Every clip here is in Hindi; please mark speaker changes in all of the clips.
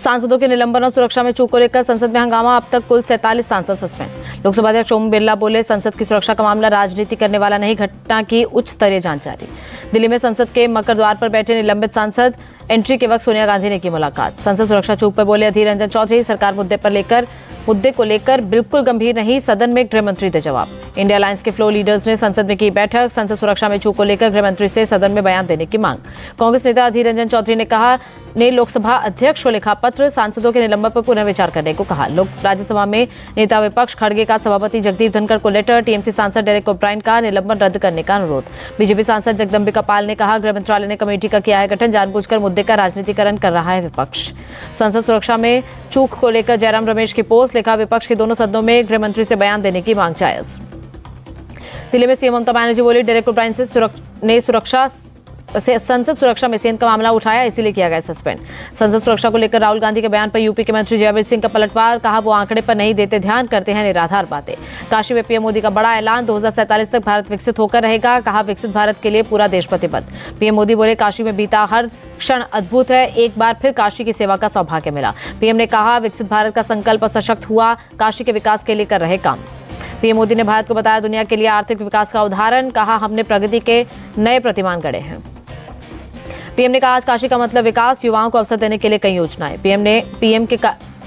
Speaker 1: सांसदों के निलंबन और सुरक्षा में चूक को लेकर संसद में हंगामा। अब तक कुल 47 सांसद सस्पेंड। लोकसभा अध्यक्ष ओम बिरला बोले, संसद की सुरक्षा का मामला राजनीति करने वाला नहीं, घटना की उच्च स्तरीय जांच जारी। दिल्ली में संसद के मकर द्वार पर बैठे निलंबित सांसद एंट्री के वक्त सोनिया गांधी ने की मुलाकात। संसद सुरक्षा चूक पर बोले अधीर रंजन चौधरी, सरकार मुद्दे को लेकर बिल्कुल गंभीर नहीं, सदन में गृह मंत्री दे जवाब। इंडिया अलायंस के फ्लो लीडर्स ने संसद में की बैठक। संसद सुरक्षा में चूक को लेकर गृह मंत्री से सदन में बयान देने की मांग। कांग्रेस नेता अधीर रंजन चौधरी ने लोकसभा अध्यक्ष को लिखा पत्र, सांसदों के निलंबन पर पुनर्विचार करने को कहा। राज्यसभा में नेता विपक्ष खड़गे का सभापति जगदीप धनखड़ को लेटर। टीएमसी सांसद डेरेक ओब्रायन का निलंबन रद्द करने का अनुरोध। बीजेपी सांसद जगदम्बिका पाल ने कहा, गृह मंत्रालय ने कमेटी का किया है गठन, जानबूझकर मुद्दे का राजनीतिकरण कर रहा है विपक्ष। संसद सुरक्षा में चूक को लेकर जयराम रमेश की पोस्ट, लिखा, विपक्ष के दोनों सदनों में गृह मंत्री से बयान देने की मांग जायज। दिल्ली में सीएम ममता बनर्जी बोली, डेरेक ओब्रायन ने संसद सुरक्षा में सेंध का मामला उठाया, इसीलिए किया गया सस्पेंड। संसद सुरक्षा को लेकर राहुल गांधी के बयान पर यूपी के मंत्री जयवीर सिंह का पलटवार, कहा वो आंकड़े पर नहीं देते ध्यान, करते हैं निराधार बातें। काशी में पीएम मोदी का बड़ा ऐलान, 2047 तक भारत विकसित होकर रहेगा, कहा विकसित भारत के लिए पूरा देश प्रतिबद्ध। पीएम मोदी बोले, काशी में बीता हर क्षण अद्भुत है, एक बार फिर काशी की सेवा का सौभाग्य मिला। पीएम ने कहा, विकसित भारत का संकल्प सशक्त हुआ, काशी के विकास के लिए कर रहे काम। पीएम मोदी ने भारत को बताया दुनिया के लिए आर्थिक विकास का उदाहरण, कहा हमने प्रगति के नए प्रतिमान गढ़े हैं। पीएम ने कहा, आज काशी का मतलब विकास, युवाओं को अवसर देने के लिए कई योजनाएं। पीएम के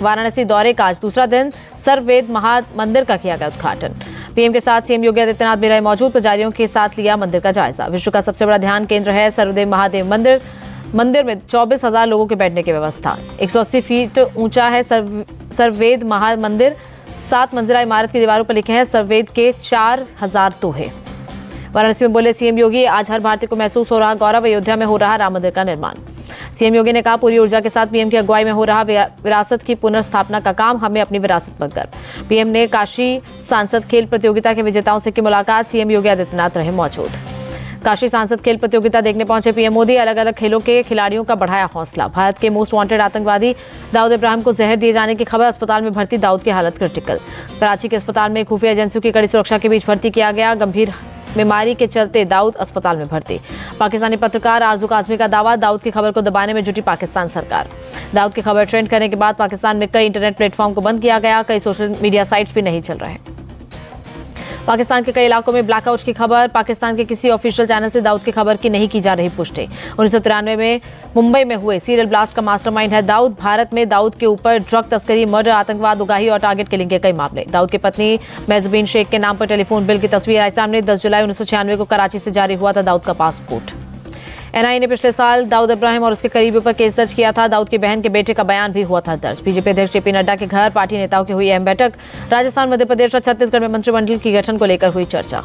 Speaker 1: वाराणसी दौरे का आज दूसरा दिन, सर्ववेद महामंदिर का किया गया उद्घाटन। पीएम के साथ सीएम योगी आदित्यनाथ भी रहे मौजूद, पुजारियों के साथ लिया मंदिर का जायजा। विश्व का सबसे बड़ा ध्यान केंद्र है सर्वदेव महादेव मंदिर। मंदिर में 24,000 लोगों के बैठने की व्यवस्था। 180 फीट ऊंचा है सर्ववेद महामंदिर। 7 मंजिला इमारत की दीवारों पर लिखे हैं सर्ववेद के 4000 दोहे। वाराणसी में बोले सीएम योगी, आज हर भारतीय को महसूस हो रहा गौरव, अयोध्या में हो रहा राम मंदिर का निर्माण। सीएम योगी ने कहा, पूरी ऊर्जा के साथ पीएम की अगुवाई में हो रहा विरासत की पुनर्स्थापना का काम, हमें अपनी विरासत पर गर्व। पीएम ने काशी सांसद खेल प्रतियोगिता के विजेताओं से की मुलाकात, सीएम योगी आदित्यनाथ रहे मौजूद। काशी सांसद खेल प्रतियोगिता देखने पहुंचे पीएम मोदी, अलग अलग खेलों के खिलाड़ियों का बढ़ाया हौसला। भारत के मोस्ट वांटेड आतंकवादी दाऊद इब्राहिम को जहर दिए जाने की खबर, अस्पताल में भर्ती दाऊद की हालत क्रिटिकल। कराची के अस्पताल में खुफिया एजेंसियों की कड़ी सुरक्षा के बीच भर्ती किया गया, गंभीर बीमारी के चलते दाऊद अस्पताल में भर्ती। पाकिस्तानी पत्रकार आरजू काजमी का दावा, दाऊद की खबर को दबाने में जुटी पाकिस्तान सरकार। दाऊद की खबर ट्रेंड करने के बाद पाकिस्तान में कई इंटरनेट प्लेटफॉर्म को बंद किया गया, कई सोशल मीडिया साइट्स भी नहीं चल रहे। पाकिस्तान के कई इलाकों में ब्लैकआउट की खबर, पाकिस्तान के किसी ऑफिशियल चैनल से दाऊद की खबर की नहीं की जा रही पुष्टि। 1993 में मुंबई में हुए सीरियल ब्लास्ट का मास्टरमाइंड है दाऊद। भारत में दाऊद के ऊपर ड्रग तस्करी, मर्डर, आतंकवाद, उगाही और टारगेट किलिंग के कई मामले। दाऊद की पत्नी मेजबीन शेख के नाम पर टेलीफोन बिल की तस्वीर आई सामने। 10 जुलाई 1996 को कराची से जारी हुआ था दाऊद का पासपोर्ट। एनआईए ने पिछले साल दाऊद इब्राहिम और उसके करीबियों पर केस दर्ज किया था। दाऊद की बहन के बेटे का बयान भी हुआ था दर्ज। बीजेपी अध्यक्ष जेपी नड्डा के घर पार्टी नेताओं की हुई अहम बैठक। राजस्थान, मध्य प्रदेश और छत्तीसगढ़ में मंत्रिमंडल की गठन को लेकर हुई चर्चा।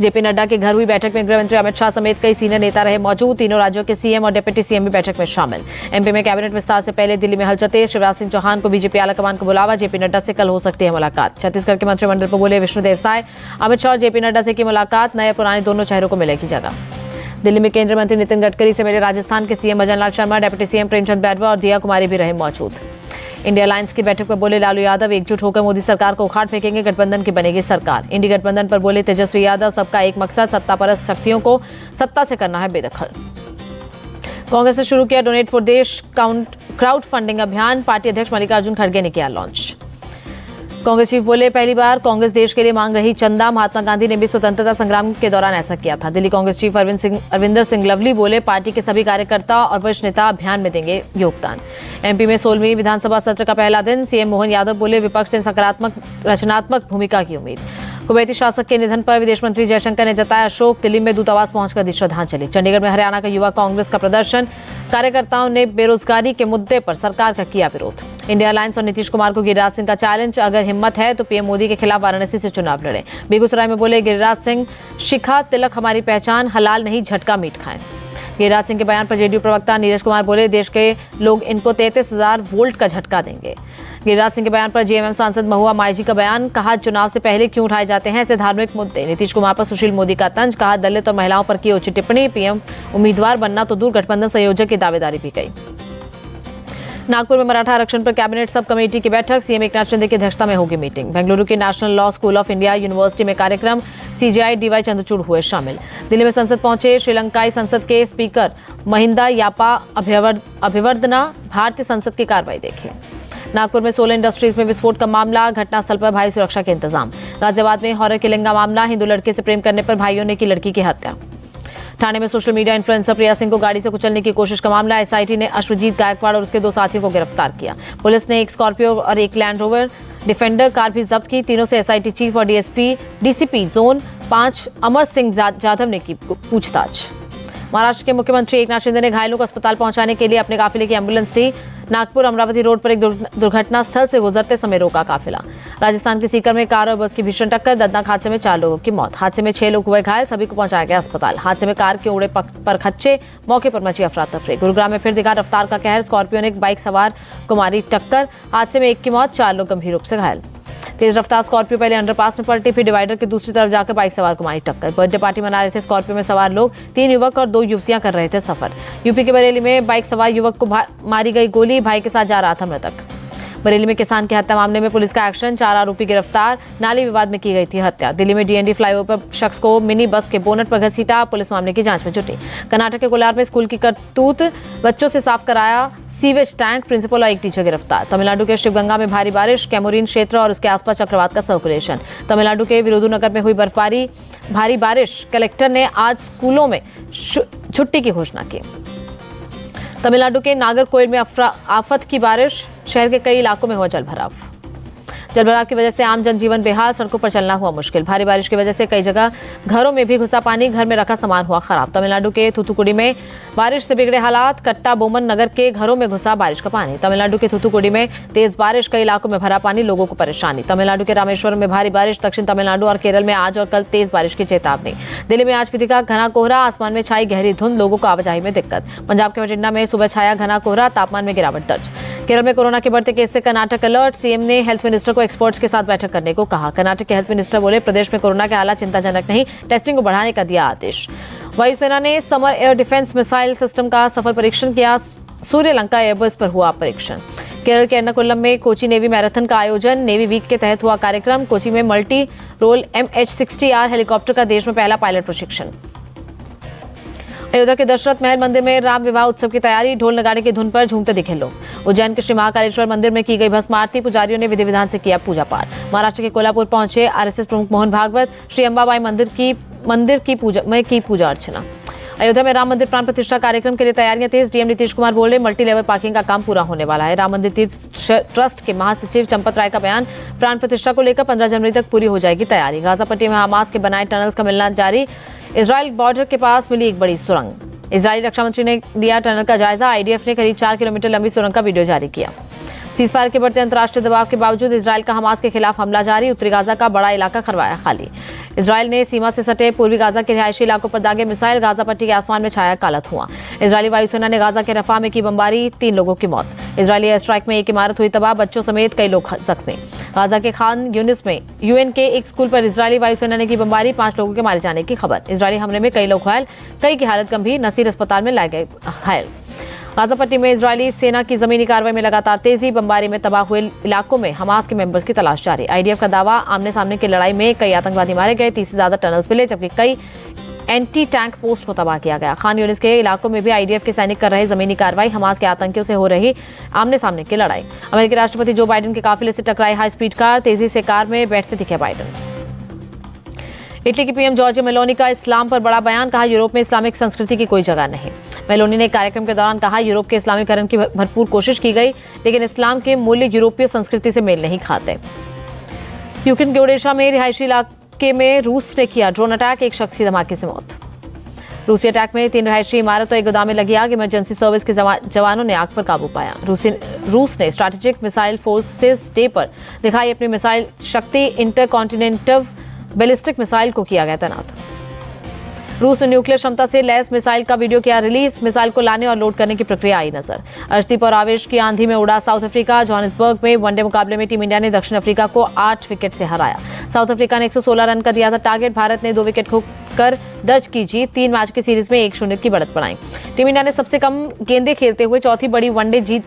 Speaker 1: जेपी नड्डा के घर हुई बैठक में गृह मंत्री अमित शाह समेत कई सीनियर नेता रहे मौजूद। तीनों राज्यों के सीएम और डिप्टी सीएम भी बैठक में शामिल। एमपी में कैबिनेट विस्तार से पहले दिल्ली में हलचल। शिवराज सिंह चौहान को बीजेपी आलाकमान को बुलावा, जेपी नड्डा से कल हो सकती है मुलाकात। छत्तीसगढ़ के मंत्रिमंडल पर बोले विष्णुदेव साय, अमित शाह और जेपी नड्डा से की मुलाकात, नए पुराने दोनों चेहरों को मिलेगी जगह। दिल्ली में केंद्रीय मंत्री नितिन गडकरी से मिले राजस्थान के CM Bhajanlal Sharma, deputy CM Premchand Bairwa और दिया कुमारी भी रहे मौजूद। इंडिया अलायंस की बैठक पर बोले लालू यादव, एकजुट होकर मोदी सरकार को उखाड़ फेंकेंगे, गठबंधन की बनेगी सरकार। इंडी गठबंधन पर बोले तेजस्वी यादव, सबका एक मकसद, सत्तापरस्त शक्तियों को सत्ता से करना है बेदखल। कांग्रेस ने शुरू किया डोनेट फॉर देश क्राउड फंडिंग अभियान, पार्टी अध्यक्ष मल्लिकार्जुन खड़गे ने किया लॉन्च। कांग्रेस चीफ बोले, पहली बार कांग्रेस देश के लिए मांग रही चंदा, महात्मा गांधी ने भी स्वतंत्रता संग्राम के दौरान ऐसा किया था। दिल्ली कांग्रेस चीफ अरविंदर सिंह लवली बोले, पार्टी के सभी कार्यकर्ता और वरिष्ठ नेता अभियान में देंगे योगदान। एमपी में 16वीं विधानसभा सत्र का पहला दिन, सीएम मोहन यादव बोले, विपक्ष से सकारात्मक रचनात्मक भूमिका की उम्मीद। कुवैती शासक के निधन पर विदेश मंत्री जयशंकर ने जताया शोक, दिल्ली में दूतावास पहुंचकर दी श्रद्धांजलि। चंडीगढ़ में हरियाणा का युवा कांग्रेस का प्रदर्शन, कार्यकर्ताओं ने बेरोजगारी के मुद्दे पर सरकार का किया विरोध। इंडिया अलायंस और नीतीश कुमार को गिरिराज सिंह का चैलेंज, अगर हिम्मत है तो पीएम मोदी के खिलाफ वाराणसी से चुनाव लड़े। बेगूसराय में बोले गिरिराज सिंह, शिखा तिलक हमारी पहचान, हलाल नहीं झटका मीट खाएं। गिरिराज सिंह के बयान पर जेडीयू प्रवक्ता नीरज कुमार बोले, देश के लोग इनको 33,000 वोल्ट का झटका देंगे। गिरिराज सिंह के बयान पर जेएमएम सांसद महुआ मांझी का बयान, कहा चुनाव से पहले क्यों उठाए जाते हैं ऐसे धार्मिक मुद्दे। नीतीश कुमार पर सुशील मोदी का तंज, कहा दलित और महिलाओं पर की उचित टिप्पणी, पीएम उम्मीदवार बनना तो दूर, गठबंधन संयोजक की दावेदारी भी गई। नागपुर में मराठा आरक्षण पर कैबिनेट सब कमेटी की बैठक, सीएम एकनाथ शिंदे की अध्यक्षता में होगी मीटिंग। बेंगलुरु के national law school of India university में कार्यक्रम, सीजेआई डीवाई चंद्रचूड़ हुए शामिल। दिल्ली में संसद पहुंचे श्रीलंकाई संसद के स्पीकर महिंदा यापा अभिवर्दना। भारतीय संसद की कार्रवाई देखिए। नागपुर में 16 इंडस्ट्रीज में विस्फोट का मामला, घटनास्थल पर भारी सुरक्षा के इंतजाम। गाजियाबाद में हॉरर किलिंग का मामला, हिंदू लड़के से प्रेम करने पर भाइयों ने की लड़की की हत्या। ठाणे में सोशल मीडिया इन्फ्लुएंसर प्रिया सिंह को गाड़ी से कुचलने की कोशिश का मामला, एसआईटी ने अश्वजीत गायकवाड़ और उसके 2 साथियों को गिरफ्तार किया। पुलिस ने एक स्कॉर्पियो और एक लैंड रोवर डिफेंडर कार भी जब्त की। तीनों से एसआईटी चीफ और डीसीपी जोन 5 अमर सिंह जाधव ने की पूछताछ। महाराष्ट्र के मुख्यमंत्री एकनाथ शिंदे ने घायलों को अस्पताल पहुंचाने के लिए अपने काफिले की एम्बुलेंस दी। नागपुर अमरावती रोड पर एक दुर्घटना स्थल से गुजरते समय रोका काफिला। राजस्थान के सीकर में कार और बस की भीषण टक्कर, दर्दनाक हादसे में 4 लोगों की मौत। हादसे में 6 लोग हुए घायल, सभी को पहुंचाया गया अस्पताल। हादसे में कार के उड़े परखच्चे, मौके पर मची अफरा तफरी। गुरुग्राम में फिर दिखा रफ्तार का कहर, स्कॉर्पियो ने एक बाइक सवार को मारी टक्कर। हादसे में 1 की मौत, 4 लोग गंभीर रूप से घायल। तेज रफ्तार स्कॉर्पियो पहले अंडरपास में पलटी, फिर डिवाइडर के दूसरी तरफ जाकर बाइक सवार को मारी टक्कर। बर्थडे पार्टी मना रहे थे स्कॉर्पियो में सवार लोग, 3 युवक और 2 युवतियां कर रहे थे सफर। यूपी के बरेली में बाइक सवार युवक को मारी गई गोली, भाई के साथ जा रहा था मृतक। बरेली में किसान की हत्या मामले में पुलिस का एक्शन, 4 आरोपी गिरफ्तार, नाली विवाद में की गई थी हत्या। दिल्ली में डीएनडी फ्लाईओवर पर शख्स को मिनी बस के बोनट पर घसीटा, पुलिस मामले की जांच में जुटी। कर्नाटक के कोलार में स्कूल की करतूत, बच्चों से साफ कराया सीवेज टैंक, प्रिंसिपल और एक टीचर गिरफ्तार। तमिलनाडु के शिवगंगा में भारी बारिश, कैमोरीन क्षेत्र और उसके आसपास चक्रवात का सर्कुलेशन। तमिलनाडु के विरुधुनगर में हुई बर्फबारी, भारी बारिश, कलेक्टर ने आज स्कूलों में छुट्टी की घोषणा की। तमिलनाडु के नागरकोइल में आफत की बारिश, शहर के कई इलाकों में हुआ जलभराव की वजह से आम जनजीवन बेहाल, सड़कों पर चलना हुआ मुश्किल। भारी बारिश की वजह से कई जगह घरों में भी घुसा पानी, घर में रखा सामान हुआ खराब। तमिलनाडु के थूथुकुडी में बारिश से बिगड़े हालात, कट्टा बोमन नगर के घरों में घुसा बारिश का पानी। तमिलनाडु के थूथुकुडी में तेज बारिश, कई इलाकों में भरा पानी, लोगों को परेशानी। तमिलनाडु के रामेश्वरम में भारी बारिश, दक्षिण तमिलनाडु और केरल में आज और कल तेज बारिश की चेतावनी। दिल्ली में आज भी दिखा घना कोहरा, आसमान में छाई गहरी धुंध, लोगों को आवाजाही में दिक्कत। पंजाब के बठिंडा में सुबह छाया घना कोहरा, तापमान में गिरावट दर्ज। केरल में कोरोना के बढ़ते केस से कर्नाटक अलर्ट, सीएम ने हेल्थ मिनिस्टर को एक्सपर्ट्स के साथ बैठक करने को कहा। कर्नाटक के हेल्थ मिनिस्टर बोले, प्रदेश में कोरोना के हालात चिंताजनक नहीं, टेस्टिंग को बढ़ाने का दिया आदेश। वायुसेना ने summer air defence missile system का सफल परीक्षण किया, सूर्यलंका एयरबेस पर हुआ परीक्षण। केरल के एर्नाकुलम में कोची नेवी मैराथन का आयोजन, नेवी वीक के तहत हुआ कार्यक्रम। कोची में मल्टी रोल MH-60R हेलीकॉप्टर का देश में पहला पायलट प्रशिक्षण। अयोध्या के दशरथ महल मंदिर में राम विवाह उत्सव की तैयारी, ढोल नगाड़े की धुन पर झूमते दिखे लोग। उज्जैन के श्री महाकालेश्वर मंदिर में की गई भस्म आरती, पुजारियों ने विधि विधान से किया पूजा पाठ। महाराष्ट्र के कोल्हापुर पहुंचे आरएसएस प्रमुख मोहन भागवत, श्री अंबाबाई मंदिर की पूजा अर्चना। अयोध्या में राम मंदिर प्राण प्रतिष्ठा कार्यक्रम के लिए तैयारियां तेज, डीएम नीतीश कुमार बोले, मल्टी लेवल पार्किंग का काम पूरा होने वाला है। राम मंदिर तीर्थ ट्रस्ट के महासचिव चंपत राय का बयान, प्राण प्रतिष्ठा को लेकर 15 जनवरी तक पूरी हो जाएगी तैयारी। गाजा पट्टी में हमास के बनाए टनल्स का मिलना जारी, इजराइल बॉर्डर के पास मिली एक बड़ी सुरंग। इजरायली रक्षा मंत्री ने लिया टनल का जायजा, आईडीएफ ने करीब 4 किलोमीटर लंबी सुरंग का वीडियो जारी किया। सीजफायर के बढ़ते अंतर्राष्ट्रीय दबाव के बावजूद इजराइल का हमास के खिलाफ हमला जारी, उत्तरी गाजा का बड़ा इलाका करवाया खाली। इजराइल ने सीमा से सटे पूर्वी गाजा के रिहायशी इलाकों पर दागे मिसाइल, गाजा पट्टी के आसमान में छाया काला धुआं। इजरायली वायुसेना ने गाजा के रफा में की बमबारी, 3 लोगों की मौत। इजरायली एयर स्ट्राइक में एक इमारत हुई तबाह, बच्चों समेत कई लोग जख्मी। गाजा के खान यूनिस में यूएन के एक स्कूल पर इजरायली वायुसेना ने की बमबारी, 5 लोगों के मारे जाने की खबर। इजरायली हमले में कई लोग घायल, कई की हालत गंभीर, नसीर अस्पताल में लाए गए घायल। गाजा पट्टी में इजरायली सेना की जमीनी कार्रवाई में लगातार तेजी, बमबारी में तबाह हुए इलाकों में हमास के मेंबर्स की तलाश जारी। आईडीएफ का दावा, आमने सामने की लड़ाई में कई आतंकवादी मारे गए, 30 से ज्यादा टनल्स मिले, जबकि कई एंटी टैंक पोस्ट को तबाह किया गया। खान यूनिस के इलाकों में भी आईडीएफ के सैनिक कर रहे जमीनी कार्रवाई, हमास के आतंकियों से हो रही आमने सामने की लड़ाई। अमेरिकी राष्ट्रपति जो बाइडेन के काफिले से टकराई हाई स्पीड कार, तेजी से कार में बैठते दिखे बाइडेन। इटली की पीएम जॉर्जिया मेलोनी का इस्लाम पर बड़ा बयान, कहा यूरोप में इस्लामिक संस्कृति की कोई जगह नहीं। मेलोनी ने कार्यक्रम के दौरान कहा, यूरोप के इस्लामीकरण की भरपूर कोशिश की गई, लेकिन इस्लाम के मूल्य यूरोपीय संस्कृति से मेल नहीं खाते। यूक्रेन के ओडेशा में रिहायशी इलाके में रूस ने किया ड्रोन अटैक, एक शख्स की धमाके से मौत। रूसी अटैक में 3 रिहायशी इमारत और एक गोदाम में लगी आग, इमरजेंसी सर्विस के जवानों ने आग पर काबू पाया। रूस ने स्ट्रैटेजिक मिसाइल फोर्सेस डे पर दिखाई अपनी मिसाइल शक्ति, इंटरकॉन्टिनेंटल बैलिस्टिक मिसाइल को किया गया तैनात। रूस ने न्यूक्लियर क्षमता से लैस मिसाइल का वीडियो किया रिलीज, मिसाइल को लाने और लोड करने की प्रक्रिया आई नजर। अर्शदीप और आवेश की आंधी में उड़ा साउथ अफ्रीका, जोहानिसबर्ग में वनडे मुकाबले में टीम इंडिया ने दक्षिण अफ्रीका को 8 विकेट से हराया। साउथ अफ्रीका ने 116 रन का दिया था टारगेट, भारत ने 2 विकेट कर दर्ज की जीत, 3 मैच की सीरीज में 1-0 की बढ़त बनाई। टीम इंडिया ने सबसे कम गेंदें खेलते हुए चौथी बड़ी वनडे जीत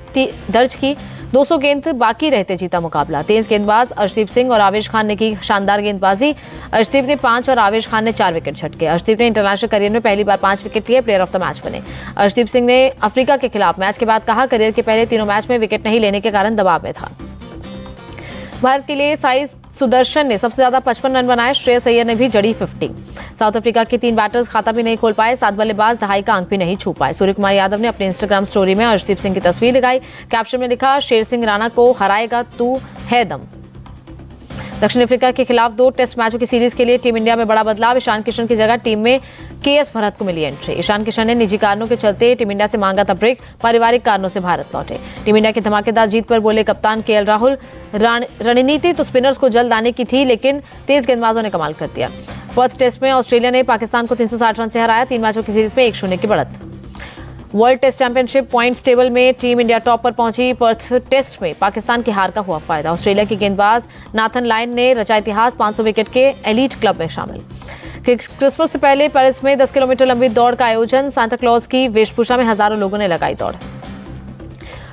Speaker 1: दर्ज की, 200 गेंद बाकी रहते जीता मुकाबला। तेज गेंदबाज अर्शदीप सिंह और आवेश खान ने की शानदार गेंदबाजी। अर्शदीप ने 5 और आवेश खान ने 4 विकेट झटके। अर्शदीप ने इंटरनेशनल करियर में पहली बार 5 विकेट लिए, प्लेयर ऑफ द मैच बने। अर्शदीप सिंह ने अफ्रीका के खिलाफ मैच के बाद कहा, करियर के पहले तीनों मैच में विकेट नहीं लेने के कारण दबाव में था। भारत के लिए साई सुदर्शन ने सबसे ज्यादा 55 रन बनाए, श्रेयस अय्यर ने भी जड़ी 50। साउथ अफ्रीका के 3 बैटर्स खाता भी नहीं खोल पाए, 7 बल्लेबाज दहाई का अंक भी नहीं छू पाए। सूर्य कुमार यादव ने अपने इंस्टाग्राम स्टोरी में अर्शदीप सिंह की तस्वीर लगाई, कैप्शन में लिखा, शेर सिंह राणा को हराएगा तू है दम। दक्षिण अफ्रीका के खिलाफ 2 टेस्ट मैचों की सीरीज के लिए टीम इंडिया में बड़ा बदलाव, ईशान किशन की जगह टीम में केएस भरत को मिली एंट्री। ईशान किशन ने निजी कारणों के चलते टीम इंडिया से मांगा था ब्रेक, पारिवारिक कारणों से भारत लौटे। टीम इंडिया की धमाकेदार जीत पर बोले कप्तान केएल राहुल, रणनीति तो स्पिनर्स को जल्द आने की थी, लेकिन तेज गेंदबाजों ने कमाल कर दिया। पर्थ टेस्ट में ऑस्ट्रेलिया ने पाकिस्तान को 360 रन से हराया, 3 मैचों की सीरीज में 1-0 की बढ़त। World test championship points table में टीम इंडिया टॉप पर पहुंची, पर्थ टेस्ट में पाकिस्तान की हार का हुआ फायदा। ऑस्ट्रेलिया की गेंदबाज नाथन लायन ने रचा इतिहास, 500 विकेट के एलीट क्लब में शामिल। क्रिसमस से पहले पेरिस में 10 किलोमीटर लंबी दौड़ का आयोजन, सांता क्लॉज की वेशभूषा में हजारों लोगों ने लगाई दौड़।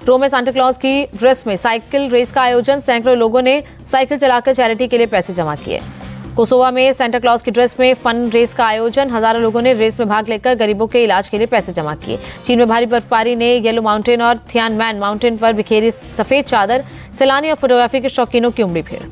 Speaker 1: रोम में सांता क्लॉज की ड्रेस में साइकिल रेस का आयोजन, सैकड़ों लोगों ने साइकिल चलाकर चैरिटी के लिए पैसे जमा किए। कोसोवा में सांता क्लॉज की ड्रेस में फन रेस का आयोजन, हजारों लोगों ने रेस में भाग लेकर गरीबों के इलाज के लिए पैसे जमा किए। चीन में भारी बर्फबारी ने येलो माउंटेन और थियानमैन माउंटेन पर बिखेरी सफेद चादर, सैलानी और फोटोग्राफी के शौकीनों की उमड़ी भीड़।